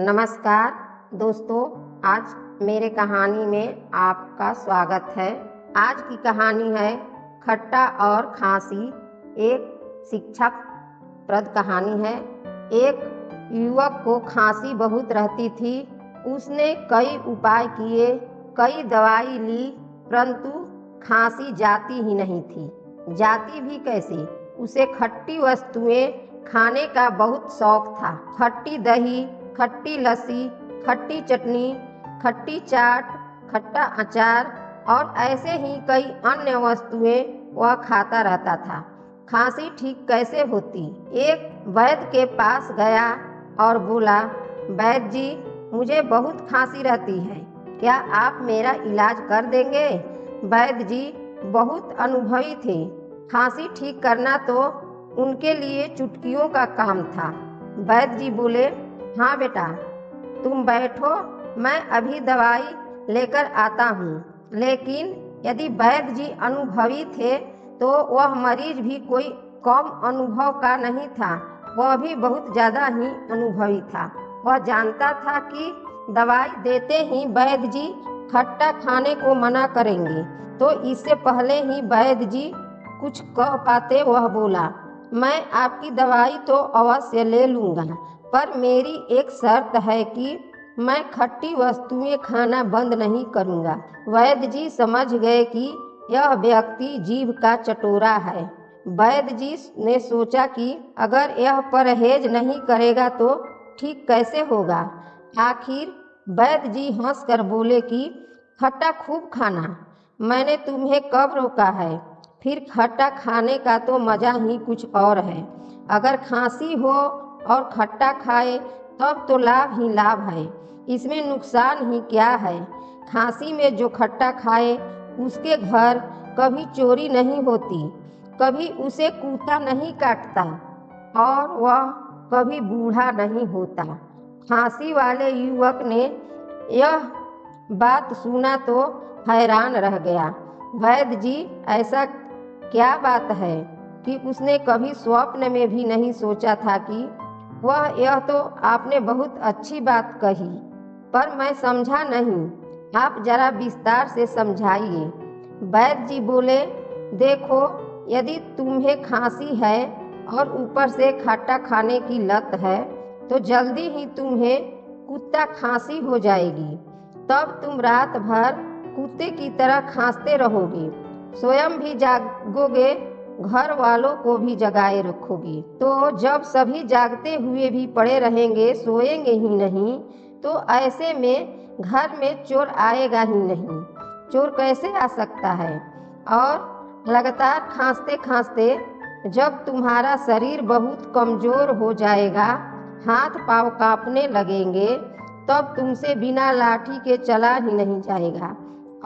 नमस्कार दोस्तों, आज मेरे कहानी में आपका स्वागत है। आज की कहानी है खट्टा और खांसी। एक शिक्षाप्रद कहानी है। एक युवक को खांसी बहुत रहती थी। उसने कई उपाय किए, कई दवाई ली, परंतु खांसी जाती ही नहीं थी। जाती भी कैसे? उसे खट्टी वस्तुएं खाने का बहुत शौक था। खट्टी दही, खट्टी लस्सी, खट्टी चटनी, खट्टी चाट, खट्टा अचार और ऐसे ही कई अन्य वस्तुएं वह खाता रहता था। खांसी ठीक कैसे होती? एक वैद्य के पास गया और बोला, वैद्य जी, मुझे बहुत खांसी रहती है, क्या आप मेरा इलाज कर देंगे? वैद्य जी बहुत अनुभवी थे। खांसी ठीक करना तो उनके लिए चुटकियों का काम था। वैद्य जी बोले, हाँ बेटा, तुम बैठो, मैं अभी दवाई लेकर आता हूँ। लेकिन यदि वैद्य जी अनुभवी थे तो वह मरीज भी कोई कम अनुभव का नहीं था, वह भी बहुत ज़्यादा ही अनुभवी था। वह जानता था कि दवाई देते ही वैद्य जी खट्टा खाने को मना करेंगे, तो इससे पहले ही वैद्य जी कुछ कह पाते वह बोला, मैं आपकी दवाई तो अवश्य ले लूँगा, पर मेरी एक शर्त है कि मैं खट्टी वस्तुएं खाना बंद नहीं करूँगा। वैद्य जी समझ गए कि यह व्यक्ति जीभ का चटोरा है। वैद्य जी ने सोचा कि अगर यह परहेज नहीं करेगा तो ठीक कैसे होगा। आखिर वैद्य जी हंसकर बोले कि खट्टा खूब खाना, मैंने तुम्हें कब रोका है? फिर खट्टा खाने का तो मज़ा ही कुछ और है। अगर खांसी हो और खट्टा खाए तब तो लाभ ही लाभ है, इसमें नुकसान ही क्या है। खांसी में जो खट्टा खाए उसके घर कभी चोरी नहीं होती, कभी उसे कुत्ता नहीं काटता और वह कभी बूढ़ा नहीं होता। खांसी वाले युवक ने यह बात सुना तो हैरान रह गया। वैद्य जी, ऐसा क्या बात है कि उसने कभी स्वप्न में भी नहीं सोचा था कि यह तो आपने बहुत अच्छी बात कही, पर मैं समझा नहीं, आप जरा विस्तार से समझाइए। वैद्य जी बोले, देखो, यदि तुम्हें खांसी है और ऊपर से खट्टा खाने की लत है तो जल्दी ही तुम्हें कुत्ता खांसी हो जाएगी। तब तुम रात भर कुत्ते की तरह खांसते रहोगे, स्वयं भी जागोगे, घर वालों को भी जगाए रखोगे। तो जब सभी जागते हुए भी पड़े रहेंगे, सोएंगे ही नहीं, तो ऐसे में घर में चोर आएगा ही नहीं। चोर कैसे आ सकता है? और लगातार खांसते खांसते जब तुम्हारा शरीर बहुत कमजोर हो जाएगा, हाथ पांव कांपने लगेंगे, तब तुमसे बिना लाठी के चला ही नहीं जाएगा।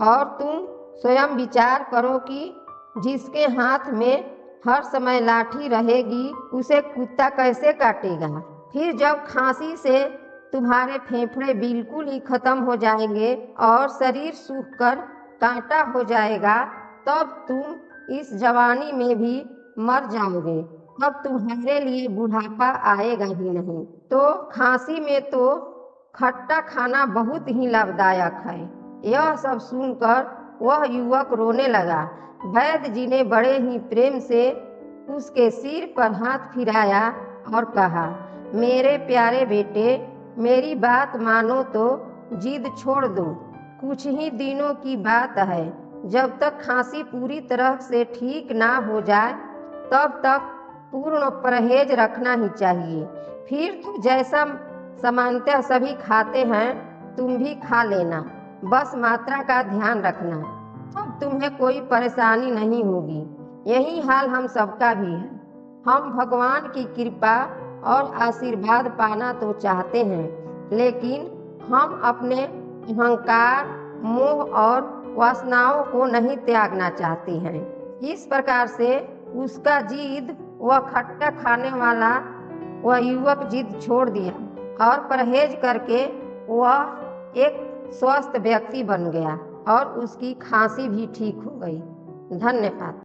और तुम स्वयं विचार करो कि जिसके हाथ में हर समय लाठी रहेगी उसे कुत्ता कैसे काटेगा। फिर जब खांसी से तुम्हारे फेफड़े बिल्कुल ही खत्म हो जाएंगे और शरीर सूखकर कांटा हो जाएगा, तब तुम इस जवानी में भी मर जाओगे, तब तुम्हारे लिए बुढ़ापा आएगा ही नहीं। तो खांसी में तो खट्टा खाना बहुत ही लाभदायक है। यह सब सुनकर वह युवक रोने लगा। वैद्य जी ने बड़े ही प्रेम से उसके सिर पर हाथ फिराया और कहा, मेरे प्यारे बेटे, मेरी बात मानो तो जिद छोड़ दो। कुछ ही दिनों की बात है, जब तक खांसी पूरी तरह से ठीक ना हो जाए तब तक पूर्ण परहेज रखना ही चाहिए। फिर तो जैसा सामान्यतः सभी खाते हैं तुम भी खा लेना, बस मात्रा का ध्यान रखना, तब तुम्हें कोई परेशानी नहीं होगी। यही हाल हम सबका भी है। हम भगवान की कृपा और आशीर्वाद पाना तो चाहते हैं, लेकिन हम अपने अहंकार, मोह और वासनाओं को नहीं त्यागना चाहते हैं। इस प्रकार से उसका जिद, वह खट्टा खाने वाला वह युवक जिद छोड़ दिया और परहेज करके वह एक स्वस्थ व्यक्ति बन गया और उसकी खांसी भी ठीक हो गई। धन्यवाद।